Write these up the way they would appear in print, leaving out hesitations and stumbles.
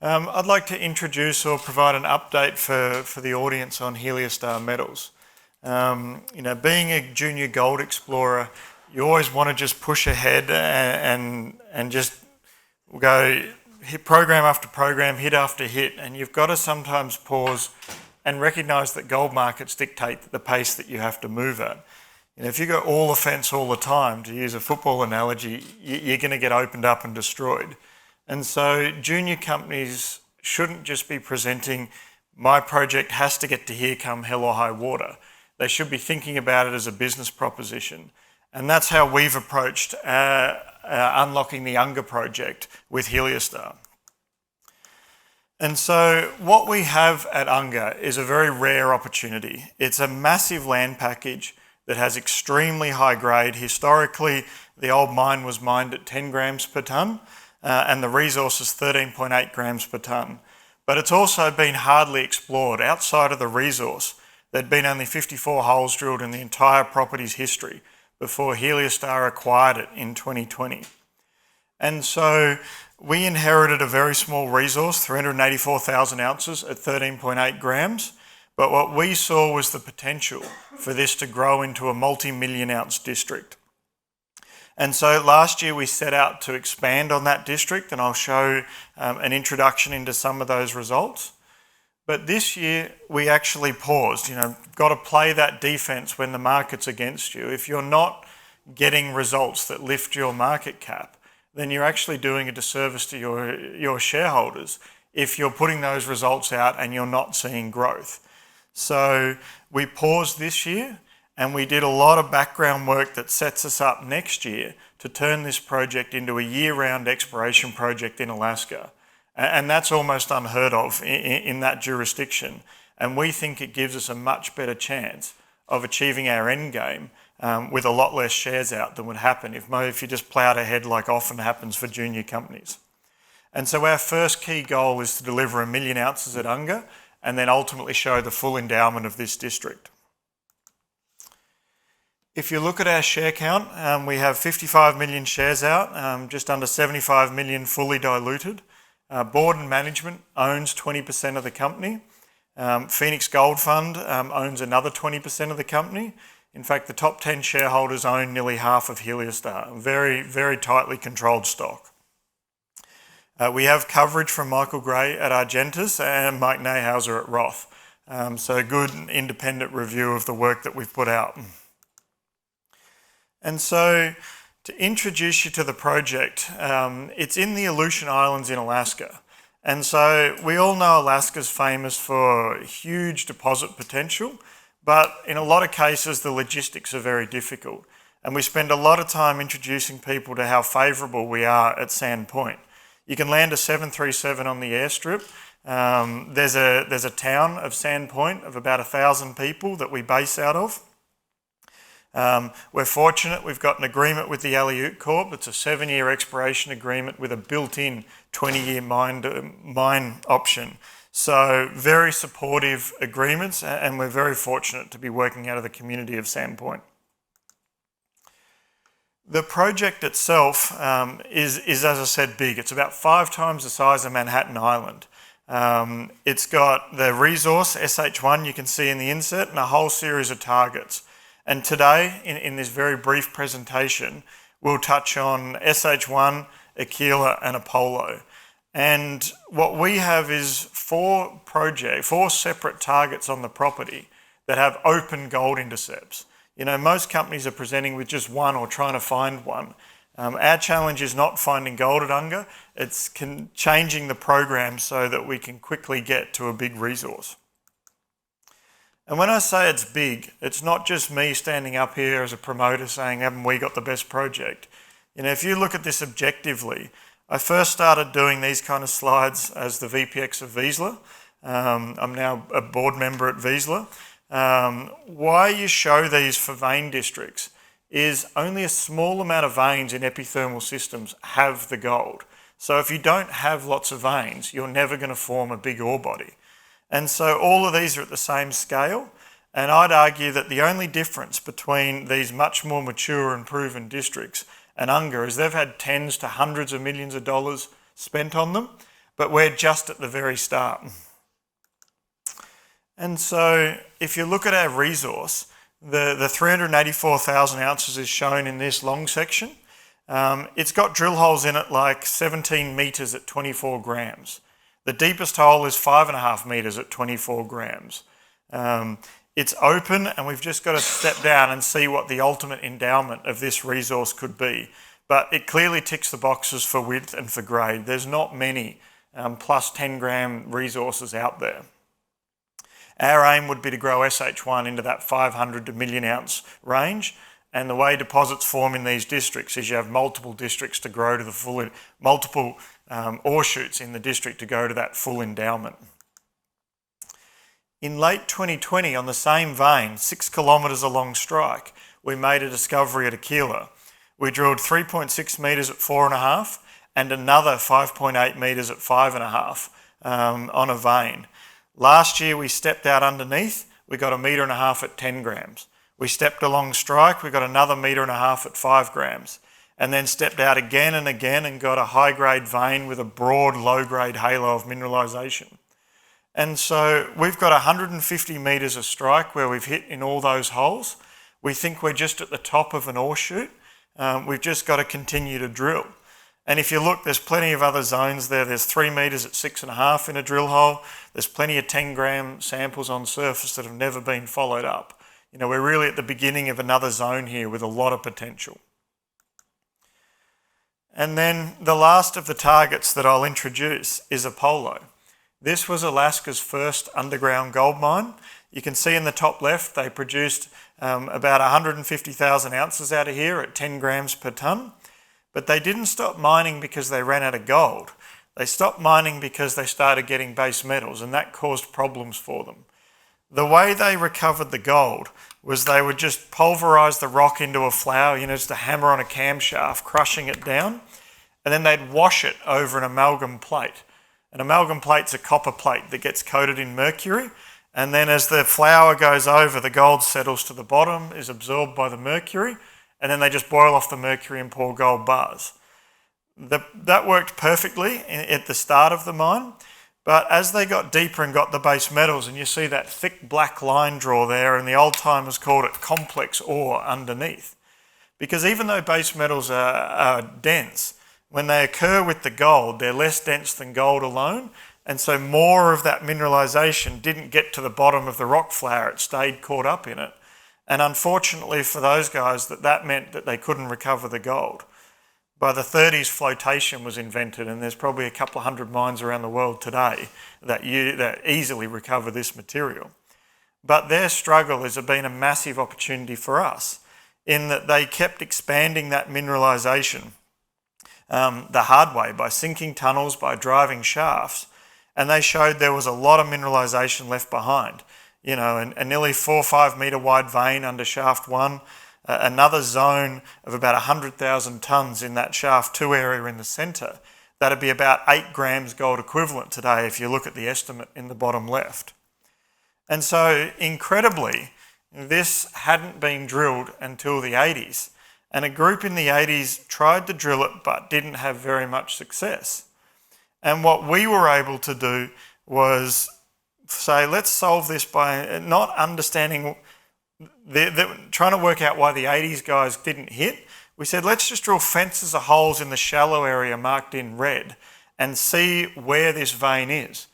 I'd like to introduce or provide an update for the audience on Heliostar Metals. Being a junior gold explorer, you always want to just push ahead and just go hit program after program, hit after hit, and you've got to sometimes pause and recognise that gold markets dictate the pace that you have to move at. If you go all offence all the time, to use a football analogy, you're going to get opened up and destroyed. And so junior companies shouldn't just be presenting, my project has to get to here come hell or high water. They should be thinking about it as a business proposition. And that's how we've approached unlocking the Unga project with Heliostar. And so what we have at Unga is a very rare opportunity. It's a massive land package that has extremely high grade. Historically, the old mine was mined at 10 grams per tonne, and the resource is 13.8 grams per tonne. But it's also been hardly explored. Outside of the resource, there'd been only 54 holes drilled in the entire property's history before Heliostar acquired it in 2020. And so we inherited a very small resource, 384,000 ounces at 13.8 grams. But what we saw was the potential for this to grow into a multi-million ounce district. And so last year we set out to expand on that district, and I'll show an introduction into some of those results. But this year we actually paused. Got to play that defense when the market's against you. If you're not getting results that lift your market cap, then you're actually doing a disservice to your shareholders if you're putting those results out and you're not seeing growth. So we paused this year, and we did a lot of background work that sets us up next year to turn this project into a year-round exploration project in Alaska. And that's almost unheard of in that jurisdiction. And we think it gives us a much better chance of achieving our end game with a lot less shares out than would happen if you just ploughed ahead like often happens for junior companies. And so our first key goal is to deliver 1 million ounces at Unga, and then ultimately show the full endowment of this district. If you look at our share count, we have 55 million shares out, just under 75 million fully diluted. Board and management owns 20% of the company. Phoenix Gold Fund owns another 20% of the company. In fact, the top 10 shareholders own nearly half of Heliostar, very, very tightly controlled stock. We have coverage from Michael Gray at Argentus and Mike Neyhauser at Roth. So a good independent review of the work that we've put out. And so to introduce you to the project, it's in the Aleutian Islands in Alaska. And so we all know Alaska's famous for huge deposit potential, but in a lot of cases, the logistics are very difficult. And we spend a lot of time introducing people to how favourable we are at Sand Point. You can land a 737 on the airstrip. There's a town of Sand Point of about 1,000 people that we base out of. We're fortunate we've got an agreement with the Aleutian Corp. It's a 7-year exploration agreement with a built-in 20-year mine option. So very supportive agreements, and we're very fortunate to be working out of the community of Sand Point. The project itself is, as I said, big. It's about 5 times the size of Manhattan Island. It's got the resource, SH1, you can see in the inset, and a whole series of targets. And today, in this very brief presentation, we'll touch on SH1, Aquila, and Apollo. And what we have is 4 separate targets on the property that have open gold intercepts. Most companies are presenting with just one or trying to find one. Our challenge is not finding gold at Unga, it's changing the program so that we can quickly get to a big resource. And when I say it's big, it's not just me standing up here as a promoter saying, haven't we got the best project? If you look at this objectively, I first started doing these kind of slides as the VPX of Vizsla. I'm now a board member at Vizsla. Why you show these for vein districts is only a small amount of veins in epithermal systems have the gold. So if you don't have lots of veins, you're never going to form a big ore body. And so all of these are at the same scale, and I'd argue that the only difference between these much more mature and proven districts and Unga is they've had tens to hundreds of millions of dollars spent on them, but we're just at the very start. And so if you look at our resource, the 384,000 ounces is shown in this long section. It's got drill holes in it like 17 metres at 24 grams. The deepest hole is 5.5 metres at 24 grams. It's open, and we've just got to step down and see what the ultimate endowment of this resource could be. But it clearly ticks the boxes for width and for grade. There's not many plus 10 gram resources out there. Our aim would be to grow SH1 into that 500 to million ounce range. And the way deposits form in these districts is you have multiple districts to grow to the full, multiple ore shoots in the district to go to that full endowment. In late 2020, on the same vein, 6 kilometres along strike, we made a discovery at Aquila. We drilled 3.6 metres at 4.5 and another 5.8 metres at 5.5 on a vein. Last year we stepped out underneath, we got 1.5 metres at 10 grams. We stepped along strike, we got another 1.5 metres at 5 grams. And then stepped out again and again and got a high-grade vein with a broad, low-grade halo of mineralisation. And so we've got 150 metres of strike where we've hit in all those holes. We think we're just at the top of an ore shoot. We've just got to continue to drill. And if you look, there's plenty of other zones there. There's 3 metres at 6.5 in a drill hole. There's plenty of 10-gram samples on surface that have never been followed up. You know, we're really at the beginning of another zone here with a lot of potential. And then the last of the targets that I'll introduce is Apollo. This was Alaska's first underground gold mine. You can see in the top left they produced about 150,000 ounces out of here at 10 grams per tonne. But they didn't stop mining because they ran out of gold. They stopped mining because they started getting base metals, and that caused problems for them. The way they recovered the gold was they would just pulverise the rock into a flour, you know, just a hammer on a camshaft, crushing it down, and then they'd wash it over an amalgam plate. An amalgam plate's a copper plate that gets coated in mercury, and then as the flour goes over, the gold settles to the bottom, is absorbed by the mercury, and then they just boil off the mercury and pour gold bars. That worked perfectly at the start of the mine, but as they got deeper and got the base metals, and you see that thick black line draw there, and the old timers called it complex ore underneath. Because even though base metals are dense, when they occur with the gold, they're less dense than gold alone, and so more of that mineralisation didn't get to the bottom of the rock flour, it stayed caught up in it. And unfortunately for those guys, that meant that they couldn't recover the gold. By the 30s, flotation was invented, and there's probably a couple of hundred mines around the world today that easily recover this material. But their struggle has been a massive opportunity for us in that they kept expanding that mineralisation the hard way by sinking tunnels, by driving shafts, and they showed there was a lot of mineralisation left behind. You know, a nearly 4 or 5 metre wide vein under shaft 1, another zone of about 100,000 tonnes in that shaft 2 area in the centre. That'd be about 8 grams gold equivalent today if you look at the estimate in the bottom left. And so, incredibly, this hadn't been drilled until the 80s. And a group in the 80s tried to drill it but didn't have very much success. And what we were able to do was say, let's solve this by not understanding, trying to work out why the 80s guys didn't hit. We said, let's just drill fences of holes in the shallow area marked in red and see where this vein is.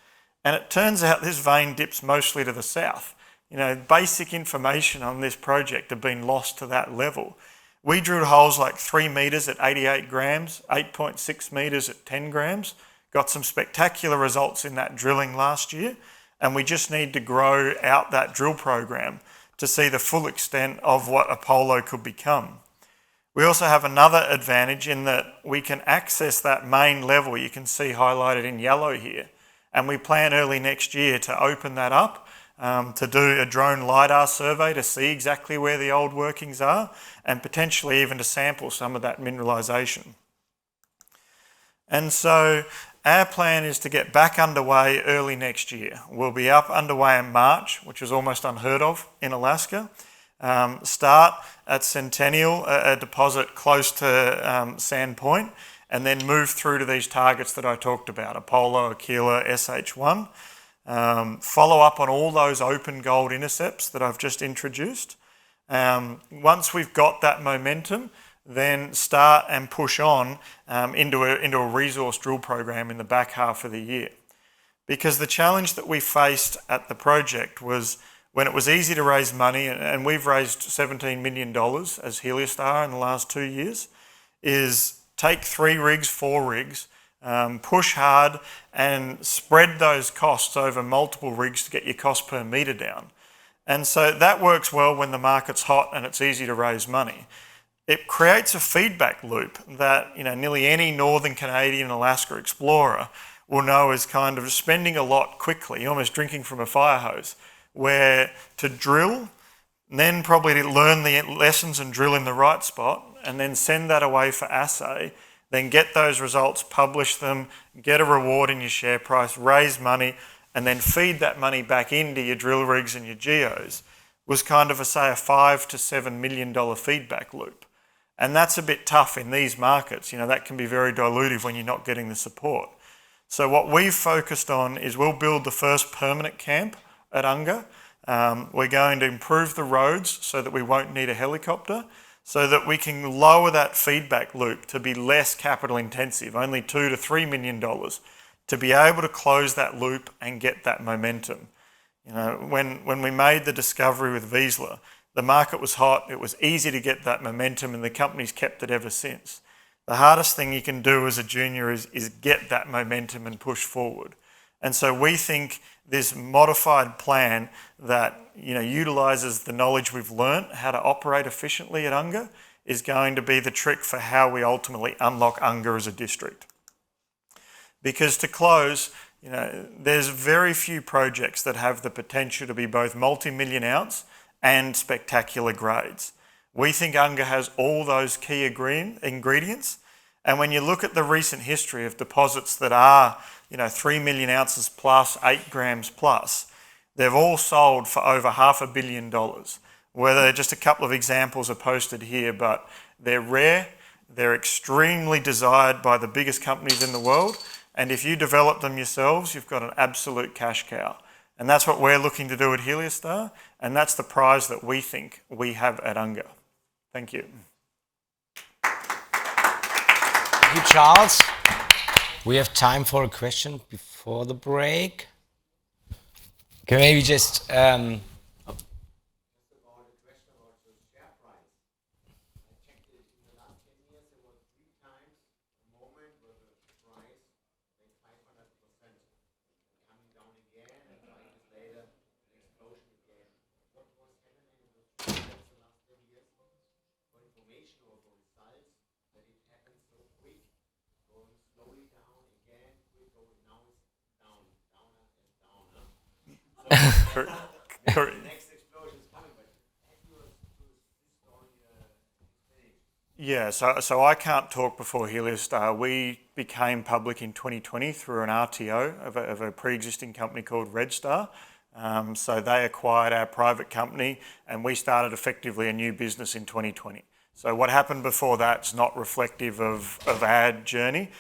And it turns out this vein dips mostly to the south. You know, basic information on this project had been lost to that level. We drilled holes like 3 metres at 88 grams, 8.6 metres at 10 grams, got some spectacular results in that drilling last year, and we just need to grow out that drill program to see the full extent of what Apollo could become. We also have another advantage in that we can access that main level you can see highlighted in yellow here, and we plan early next year to open that up to do a drone LiDAR survey to see exactly where the old workings are and potentially even to sample some of that mineralisation. And so our plan is to get back underway early next year. We'll be up underway in March, which is almost unheard of in Alaska. Start at Centennial, a deposit close to Sand Point, and then move through to these targets that I talked about, Apollo, Aquila, SH1. Follow up on all those open gold intercepts that I've just introduced. Once we've got that momentum, then start and push on into a resource drill program in the back half of the year. Because the challenge that we faced at the project was when it was easy to raise money, and we've raised $17 million as Heliostar in the last 2 years, is take 3 rigs, 4 rigs, push hard and spread those costs over multiple rigs to get your cost per metre down. And so that works well when the market's hot and it's easy to raise money. It creates a feedback loop that nearly any Northern Canadian Alaska explorer will know is kind of spending a lot quickly, almost drinking from a fire hose, where to drill, then probably to learn the lessons and drill in the right spot, and then send that away for assay, then get those results, publish them, get a reward in your share price, raise money, and then feed that money back into your drill rigs and your geos, was kind of a $5 to $7 million feedback loop. And that's a bit tough in these markets. That can be very dilutive when you're not getting the support. So what we've focused on is we'll build the first permanent camp at Unga. We're going to improve the roads so that we won't need a helicopter, so that we can lower that feedback loop to be less capital intensive, only $2 to $3 million, to be able to close that loop and get that momentum. When we made the discovery with Wiesler, the market was hot, it was easy to get that momentum, and the company's kept it ever since. The hardest thing you can do as a junior is get that momentum and push forward. And so we think this modified plan that utilises the knowledge we've learnt how to operate efficiently at Unga is going to be the trick for how we ultimately unlock Unga as a district. Because to close, there's very few projects that have the potential to be both multi-million ounce and spectacular grades. We think Unga has all those key ingredients, and when you look at the recent history of deposits that are 3 million ounces plus, 8 grams plus, they've all sold for over $500 million. Whether just a couple of examples are posted here, but they're rare, they're extremely desired by the biggest companies in the world, and if you develop them yourselves, you've got an absolute cash cow. And that's what we're looking to do at Heliostar, and that's the prize that we think we have at Unga. Thank you. Thank you, Charles. We have time for a question before the break. Can maybe just Yeah, so I can't talk before Heliostar. We became public in 2020 through an RTO of a pre-existing company called Red Star. So they acquired our private company, and we started effectively a new business in 2020. So what happened before that's not reflective of our journey.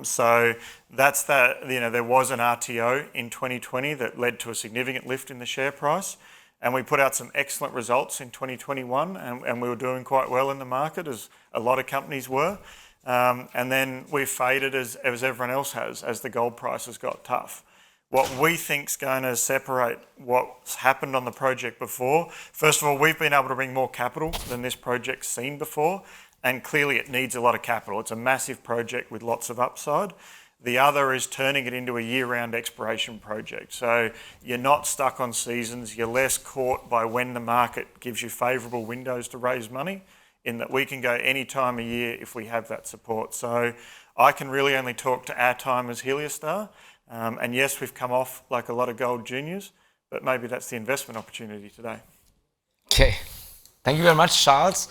So that's that. There was an RTO in 2020 that led to a significant lift in the share price, and we put out some excellent results in 2021, and we were doing quite well in the market, as a lot of companies were. And then we faded as everyone else has, as the gold prices got tough. What we think's going to separate what's happened on the project before, first of all, we've been able to bring more capital than this project's seen before, and clearly it needs a lot of capital. It's a massive project with lots of upside. The other is turning it into a year-round exploration project. So you're not stuck on seasons, you're less caught by when the market gives you favourable windows to raise money, in that we can go any time of year if we have that support. So I can really only talk to our time as Heliostar. And yes, we've come off like a lot of gold juniors, but maybe that's the investment opportunity today. Okay. Thank you very much, Charles.